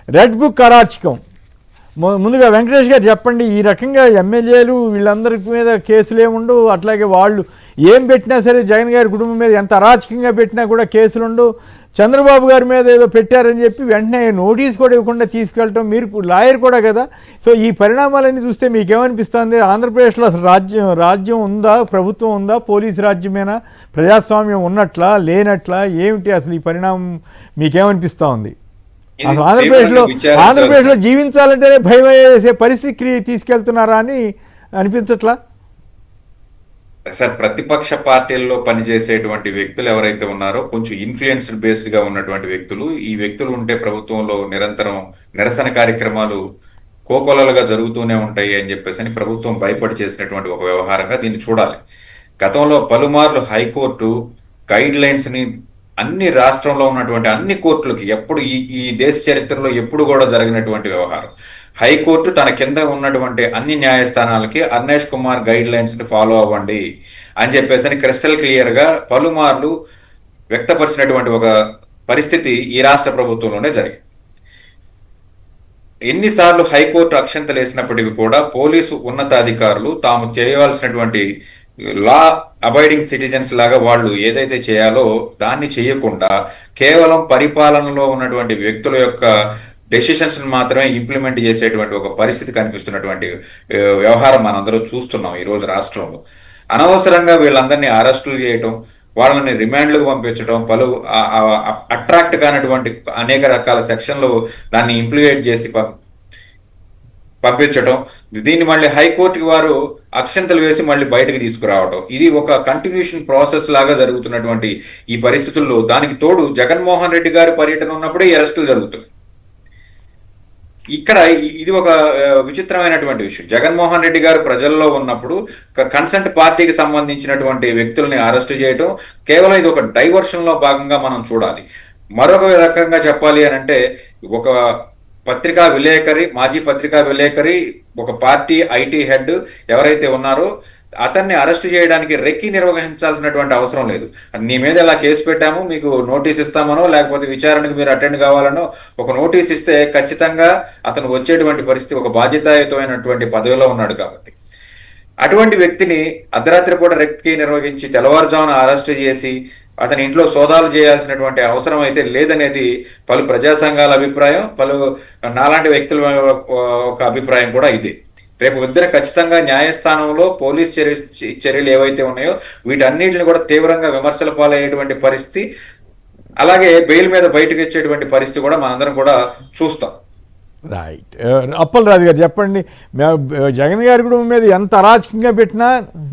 Red book అరాచకం. ముందుగా వెంకటేష్ గారు చెప్పండి, ఈ రకంగా ఎమ్మెల్యేలు వీళ్ళందరి మీద కేసులు ఏముండవు, అట్లాగే వాళ్ళు ఏం పెట్టినా సరే జగన్ గారి కుటుంబం మీద ఎంత అరాచకంగా పెట్టినా కూడా కేసులు ఉండవు. చంద్రబాబు గారి మీద ఏదో పెట్టారని చెప్పి వెంటనే నోటీస్ కూడా ఇవ్వకుండా తీసుకెళ్ళటం, మీరు లాయర్ కూడా కదా. సో ఈ పరిణామాలన్నీ చూస్తే మీకేమనిపిస్తుంది? ఆంధ్రప్రదేశ్లో అసలు రాజ్యం ఉందా, ప్రభుత్వం ఉందా, పోలీసు రాజ్యమేనా, ప్రజాస్వామ్యం ఉన్నట్లా లేనట్లా, ఏమిటి అసలు ఈ పరిణామం మీకేమనిపిస్తూ ఉంది? అసలు ఆంధ్రప్రదేశ్లో జీవించాలంటేనే భయం వేసే పరిస్థితికి తీసుకెళ్తున్నారా అని అనిపించట్లా? సార్, ప్రతిపక్ష పార్టీల్లో పనిచేసేటువంటి వ్యక్తులు ఎవరైతే ఉన్నారో కొంచెం ఇన్ఫ్లుయెన్స్డ్ బేస్డ్ గా ఉన్నటువంటి వ్యక్తులు, ఈ వ్యక్తులు ఉంటే ప్రభుత్వంలో నిరంతరం నిరసన కార్యక్రమాలు కోకొల్లలుగా జరుగుతూనే ఉంటాయి అని చెప్పేసి ప్రభుత్వం భయపడి చేసినటువంటి ఒక వ్యవహారంగా దీన్ని చూడాలి. గతంలో పలుమార్లు హైకోర్టు గైడ్ లైన్స్ ని అన్ని రాష్ట్రంలో ఉన్నటువంటి అన్ని కోర్టులకి ఎప్పుడు ఈ దేశ చరిత్రలో ఎప్పుడు కూడా జరిగినటువంటి వ్యవహారం. హైకోర్టు తన కింద ఉన్నటువంటి అన్ని న్యాయస్థానాలకి అర్నేష్ కుమార్ గైడ్ లైన్స్ ని ఫాలో అవ్వండి అని చెప్పేసి క్రిస్టల్ క్లియర్ గా పలుమార్లు వ్యక్తపరిచినటువంటి ఒక పరిస్థితి ఈ రాష్ట్ర ప్రభుత్వంలోనే జరిగింది. ఎన్నిసార్లు హైకోర్టు అక్షంతలు వేసినప్పటికీ కూడా పోలీసు ఉన్నతాధికారులు తాము చేయవలసినటువంటి లా అబైడింగ్ సిటిజన్స్ లాగా వాళ్ళు ఏదైతే చేయాలో దాన్ని చేయకుండా కేవలం పరిపాలనలో ఉన్నటువంటి వ్యక్తుల యొక్క డెసిషన్స్ మాత్రమే ఇంప్లిమెంట్ చేసేటువంటి ఒక పరిస్థితి కనిపిస్తున్నటువంటి వ్యవహారం మనందరూ చూస్తున్నాం ఈరోజు రాష్ట్రంలో. అనవసరంగా వీళ్ళందరినీ అరెస్టులు చేయటం, వాళ్ళని రిమాండ్లకు పంపించడం, పలు అట్రాక్ట్ కానటువంటి అనేక రకాల సెక్షన్లు దాన్ని ఇంప్లిమెంట్ చేసి పంపించడం, దీన్ని మళ్ళీ హైకోర్టుకి వారు అక్షంతలు వేసి మళ్ళీ బయటకు తీసుకురావడం, ఇది ఒక కంటిన్యూషన్ ప్రాసెస్ లాగా జరుగుతున్నటువంటి ఈ పరిస్థితుల్లో దానికి తోడు జగన్మోహన్ రెడ్డి గారి పర్యటన ఉన్నప్పుడే ఈ అరెస్టులు జరుగుతుంది. ఇక్కడ ఇది ఒక విచిత్రమైనటువంటి విషయం. జగన్మోహన్ రెడ్డి గారు ప్రజల్లో ఉన్నప్పుడు కన్సెంట్ పార్టీకి సంబంధించినటువంటి వ్యక్తుల్ని అరెస్టు చేయడం కేవలం ఇది ఒక డైవర్షన్ లో భాగంగా మనం చూడాలి. మరొక రకంగా చెప్పాలి అని అంటే, ఒక పత్రికా విలేకరి, మాజీ పత్రికా విలేకరి, ఒక పార్టీ ఐటీ హెడ్ ఎవరైతే ఉన్నారో అతన్ని అరెస్ట్ చేయడానికి రెక్కి నిర్వహించాల్సినటువంటి అవసరం లేదు. నీ మీద ఇలా కేసు పెట్టాము, మీకు నోటీస్ ఇస్తామనో లేకపోతే విచారణకు మీరు అటెండ్ కావాలనో ఒక నోటీస్ ఇస్తే ఖచ్చితంగా అతను వచ్చేటువంటి పరిస్థితి, ఒక బాధ్యతాయుతమైనటువంటి పదవిలో ఉన్నాడు కాబట్టి. అటువంటి వ్యక్తిని అర్ధరాత్రి పూట రెక్కి నిర్వహించి తెల్లవారుజామున అరెస్ట్ చేసి అతని ఇంట్లో సోదాలు చేయాల్సినటువంటి అవసరం అయితే లేదనేది పలు ప్రజా సంఘాల అభిప్రాయం, పలు నాలాంటి వ్యక్తుల ఒక అభిప్రాయం కూడా ఇదే. రేపు ఇద్దరు ఖచ్చితంగా న్యాయస్థానంలో పోలీస్ చర్యలు ఏవైతే ఉన్నాయో వీటన్నిటిని కూడా తీవ్రంగా విమర్శల పాలయ్యేటువంటి పరిస్థితి, అలాగే బెయిల్ మీద బయటకు వచ్చేటువంటి పరిస్థితి కూడా మనందరం కూడా చూస్తాం. రైట్. అప్పలరాజు గారు చెప్పండి, జగన్ గారి కుటుంబం మీద ఎంత అరాచకంగా పెట్టినా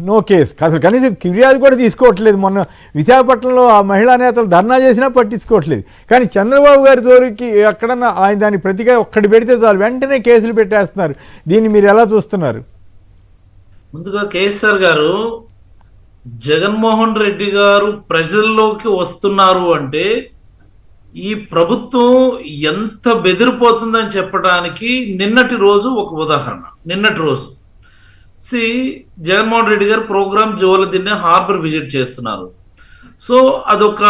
నో కేసు, అసలు కనీసం ఫిర్యాదు కూడా తీసుకోవట్లేదు. మొన్న విశాఖపట్నంలో ఆ మహిళా నేతలు ధర్నా చేసినా పట్టించుకోవట్లేదు. కానీ చంద్రబాబు గారి జోరికి ఎక్కడన్నా ఆయన దాని ప్రతిగా ఒక్కటి పెడితే చాలు వెంటనే కేసులు పెట్టేస్తున్నారు. దీన్ని మీరు ఎలా చూస్తున్నారు? ముందుగా కేసీఆర్ గారు, జగన్మోహన్ రెడ్డి గారు ప్రజల్లోకి వస్తున్నారు అంటే ఈ ప్రభుత్వం ఎంత బెదిరిపోతుందని చెప్పడానికి నిన్నటి రోజు ఒక ఉదాహరణ. నిన్నటి రోజు జగన్మోహన్ రెడ్డి గారు ప్రోగ్రామ్ జోలదిన్నె హార్బర్ విజిట్ చేస్తున్నారు. సో అదొక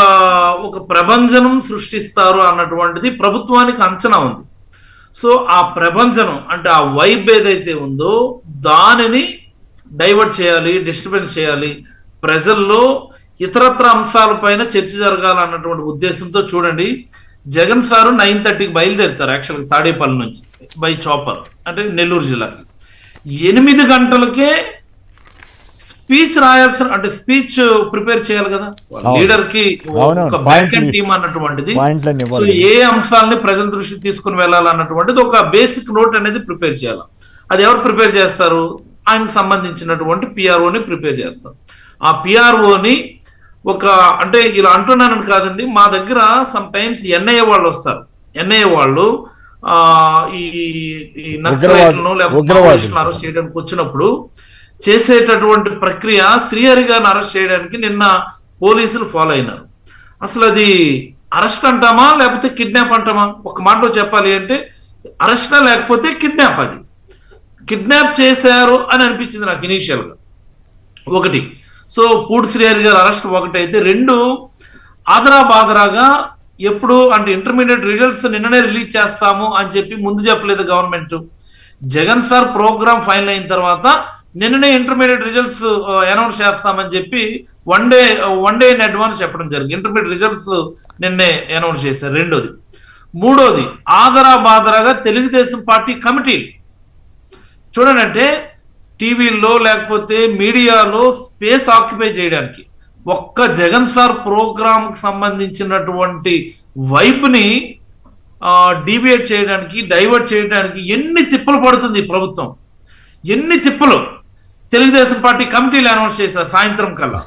ప్రభంజనం సృష్టిస్తారు అన్నటువంటిది ప్రభుత్వానికి అంచనా ఉంది. సో ఆ ప్రభంజనం అంటే ఆ వైబ్ ఏదైతే ఉందో దానిని డైవర్ట్ చేయాలి, డిస్టర్బెన్స్ చేయాలి, ప్రజల్లో ఇతరత్ర అంశాలపైన చర్చ జరగాలన్నటువంటి ఉద్దేశంతో చూడండి, జగన్ సారు 9:30కి బయలుదేరుతారు యాక్చువల్గా తాడేపల్లి నుంచి బై చాపర్, అంటే నెల్లూరు జిల్లాకి. 8 గంటలకే స్పీచ్ రాయాల్సిన, అంటే స్పీచ్ ప్రిపేర్ చేయాలి కదా లీడర్ కి, ఒక బ్యాకెండ్ టీమ్ అన్నటువంటిది. సో ఏ అంశాలని ప్రజల దృష్టికి తీసుకుని వెళ్ళాలన్నటువంటిది ఒక బేసిక్ నోట్ అనేది ప్రిపేర్ చేయాలి. అది ఎవరు ప్రిపేర్ చేస్తారు? ఆయనకు సంబంధించినటువంటి పిఆర్ఓని ప్రిపేర్ చేస్తారు. ఆ పిఆర్ఓని అంటే ఇలా అంటున్నానని కాదండి, మా దగ్గర సమ్ టైమ్స్ ఎన్ఐఏ వాళ్ళు వస్తారు. ఎన్ఐఏ వాళ్ళు ఈ నక్సలైట్లను లేకపోతే అరెస్ట్ చేయడానికి వచ్చినప్పుడు చేసేటటువంటి ప్రక్రియ శ్రీహరి గారిని అరెస్ట్ చేయడానికి నిన్న పోలీసులు ఫాలో అయినారు. అసలు అది అరెస్ట్ అంటామా లేకపోతే కిడ్నాప్ అంటామా? ఒక మాటలో చెప్పాలి అంటే అరెస్టా లేకపోతే కిడ్నాప్. అది కిడ్నాప్ చేశారు అని అనిపించింది నాకు ఇనీషియల్ గా. ఒకటి, సో పూడి శ్రీహరి గారు అరెస్ట్ ఒకటైతే, రెండు ఆదరా బాదరాగా ఎప్పుడు అంటే ఇంటర్మీడియట్ రిజల్ట్స్ నిన్ననే రిలీజ్ చేస్తాము అని చెప్పి ముందు చెప్పలేదు government. Jagan sir programme final అయిన తర్వాత నిన్ననే ఇంటర్మీడియట్ రిజల్ట్స్ అనౌన్స్ చేస్తామని చెప్పి వన్ డే ఇన్ అడ్వాన్స్ చెప్పడం జరిగింది. ఇంటర్మీడియట్ రిజల్ట్స్ నిన్నే అనౌన్స్ చేశారు. రెండోది. మూడోది, ఆదరా బాదరాగా తెలుగుదేశం పార్టీ కమిటీ చూడండి, అంటే టీవీల్లో లేకపోతే మీడియాలో స్పేస్ ఆక్యుపై చేయడానికి ఒక్క జగన్ సార్ ప్రోగ్రామ్ కి సంబంధించినటువంటి వైపుని డీవియేట్ చేయడానికి, డైవర్ట్ చేయడానికి ఎన్ని తిప్పలు పడుతుంది ప్రభుత్వం, ఎన్ని తిప్పలు. తెలుగుదేశం పార్టీ కమిటీలు అనౌన్స్ చేశారు సాయంత్రం కల్లా.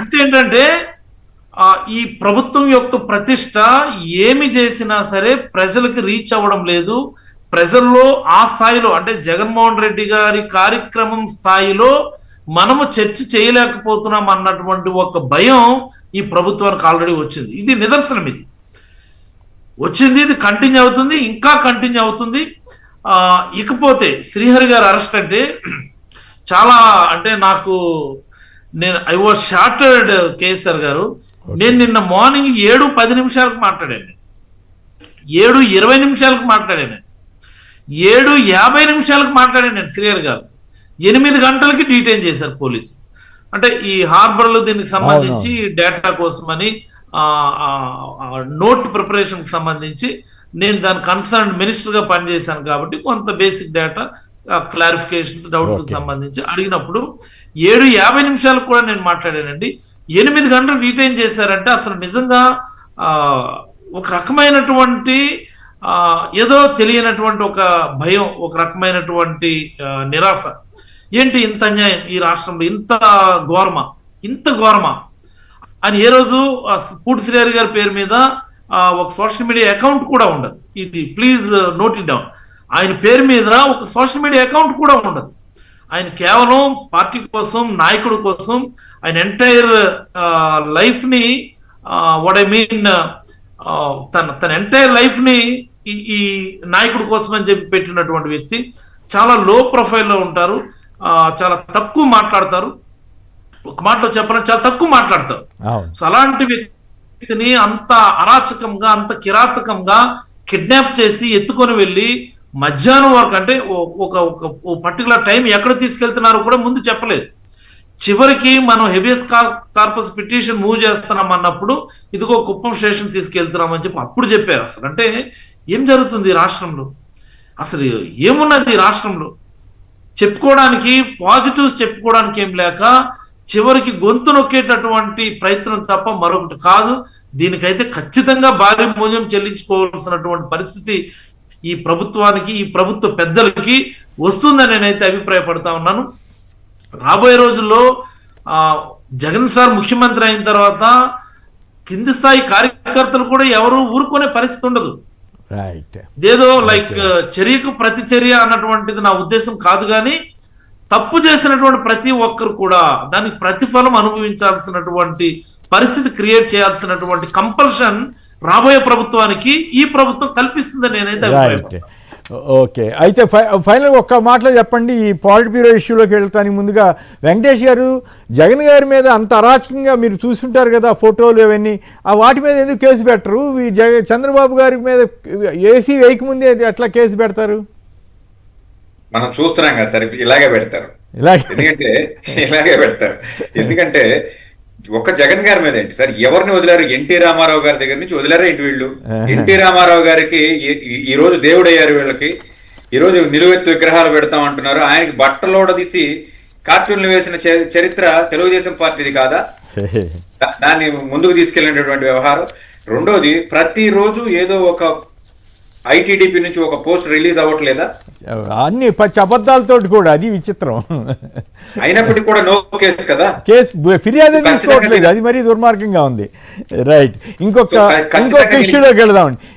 అంటే ఏంటంటే ఈ ప్రభుత్వం యొక్క ప్రతిష్ట ఏమి చేసినా సరే ప్రజలకు రీచ్ అవ్వడం లేదు. ప్రజల్లో ఆ స్థాయిలో అంటే జగన్మోహన్ రెడ్డి గారి కార్యక్రమం స్థాయిలో మనము చర్చ చేయలేకపోతున్నాం అన్నటువంటి ఒక భయం ఈ ప్రభుత్వానికి ఆల్రెడీ వచ్చింది. ఇది నిదర్శనం, ఇది వచ్చింది, ఇది కంటిన్యూ అవుతుంది, ఇంకా కంటిన్యూ అవుతుంది. ఇకపోతే శ్రీహరి గారు అరెస్ట్ అంటే చాలా అంటే ఐ వాజ్ షార్టెడ్ కేసీఆర్ గారు. నేను నిన్న మార్నింగ్ 7:10 మాట్లాడాను, 7:20 మాట్లాడాను, 7:50 మాట్లాడాను నేను శ్రీహరి గారు. 8 గంటలకి డీటైన్ చేశారు పోలీసు. అంటే ఈ హార్బర్లో దీనికి సంబంధించి డేటా కోసమని నోట్ ప్రిపరేషన్ కి సంబంధించి నేను దాని కన్సర్న్ మినిస్టర్ గా పనిచేశాను కాబట్టి కొంత బేసిక్ డేటా క్లారిఫికేషన్స్ డౌట్స్ కి సంబంధించి అడిగినప్పుడు 7:50 కూడా నేను మాట్లాడానండి. 8 గంటలు డీటైన్ చేశారంటే అసలు నిజంగా ఒక రకమైనటువంటి ఏదో తెలియనటువంటి ఒక భయం, ఒక రకమైనటువంటి నిరాశ. ఏంటి ఇంత అన్యాయం ఈ రాష్ట్రంలో, ఇంత ఘోరమా అని. ఏ రోజు పూటి శ్రీహరి గారి పేరు మీద ఒక సోషల్ మీడియా అకౌంట్ కూడా ఉండదు. ఇది ప్లీజ్ నోట్ ఇట్ డౌన్. ఆయన పేరు మీద ఒక సోషల్ మీడియా అకౌంట్ కూడా ఉండదు. ఆయన కేవలం పార్టీ కోసం, నాయకుడి కోసం ఆయన ఎంటైర్ లైఫ్ ని తన ఎంటైర్ లైఫ్ ని ఈ నాయకుడి కోసం అని చెప్పి పెట్టినటువంటి వ్యక్తి. చాలా లో ప్రొఫైల్లో ఉంటారు, చాలా తక్కువ మాట్లాడతారు. ఒక మాటలో చెప్పాలంటే చాలా తక్కువ మాట్లాడతారు. సో అలాంటి వ్యక్తిని అంత అరాచకంగా, అంత కిరాతకంగా కిడ్నాప్ చేసి ఎత్తుకొని వెళ్ళి మధ్యాహ్నం వరకు అంటే ఒక పర్టికులర్ టైం ఎక్కడ తీసుకెళ్తున్నారో కూడా ముందు చెప్పలేదు. చివరికి మనం హెబియస్ కార్పస్ పిటిషన్ మూవ్ చేస్తున్నాం అన్నప్పుడు ఇదిగో కుప్పం స్టేషన్ తీసుకెళ్తున్నాం అని చెప్పి అప్పుడు చెప్పారు. అసలు అంటే ఏం జరుగుతుంది రాష్ట్రంలో, అసలు ఏమున్నది రాష్ట్రంలో చెప్పుకోవడానికి, పాజిటివ్స్ చెప్పుకోవడానికి ఏం లేక చివరికి గొంతు నొక్కేటటువంటి ప్రయత్నం తప్ప మరొకటి కాదు. దీనికైతే ఖచ్చితంగా భారీ మూల్యం చెల్లించుకోవాల్సినటువంటి పరిస్థితి ఈ ప్రభుత్వానికి, ఈ ప్రభుత్వ పెద్దలకి వస్తుందని నేనైతే అభిప్రాయపడతా ఉన్నాను. రాబోయే రోజుల్లో జగన్ సార్ ముఖ్యమంత్రి అయిన తర్వాత కింది స్థాయి కార్యకర్తలు కూడా ఎవరు ఊరుకునే పరిస్థితి ఉండదు. ఏదో లైక్ చర్యకు ప్రతి చర్య అన్నటువంటిది నా ఉద్దేశం కాదు, కానీ తప్పు చేసినటువంటి ప్రతి ఒక్కరు కూడా దానికి ప్రతిఫలం అనుభవించాల్సినటువంటి పరిస్థితి క్రియేట్ చేయాల్సినటువంటి కంపల్షన్ రాబోయే ప్రభుత్వానికి ఈ ప్రభుత్వం కల్పిస్తుందని నేనైతే అభిప్రాయపడతాను. ఓకే, అయితే ఫైనల్ ఒక్క మాటలో చెప్పండి, ఈ పాలిట్ బ్యూరో ఇష్యూలోకి వెళ్తానికి ముందుగా వెంకటేష్ గారు జగన్ గారి మీద అంత అరాచకంగా మీరు చూస్తుంటారు కదా ఫోటోలు ఇవన్నీ, ఆ వాటి మీద ఎందుకు కేసు పెట్టరు? చంద్రబాబు గారి మీద ఏసీ వేయకముందే ఎట్లా కేసు పెడతారు? మనం చూస్తున్నాం కదా సార్, ఇలాగే పెడతారు. ఎందుకంటే ఒక్క జగన్ గారి మీద ఏంటి సార్, ఎవరిని వదిలారు? ఎన్టీ రామారావు గారి దగ్గర నుంచి వదిలారా ఏంటి వీళ్ళు? ఎన్టీ రామారావు గారికి ఈ రోజు దేవుడు అయ్యారు వీళ్ళకి. ఈ రోజు నిలువెత్తు విగ్రహాలు పెడతాం అంటున్నారు. ఆయనకి బట్టలోడ తీసి కార్టూన్లు వేసిన చరిత్ర తెలుగుదేశం పార్టీది కాదా? దాన్ని ముందుకు తీసుకెళ్ళినటువంటి వ్యవహారం. రెండోది, ప్రతిరోజు ఏదో ఒక ఐటీడీపీ నుంచి ఒక పోస్ట్ రిలీజ్ అవ్వట్లేదా? అన్ని పచ్చి అబద్ధాలతో కూడా, అది విచిత్రం. అయినప్పటికీ కూడా నో కేసు కదా, కేసు ఫిర్యాదు తీసుకోవట్లేదు, అది మరీ దుర్మార్గంగా ఉంది. రైట్, ఇంకొక ఇష్యూలోకి వెళదామండి.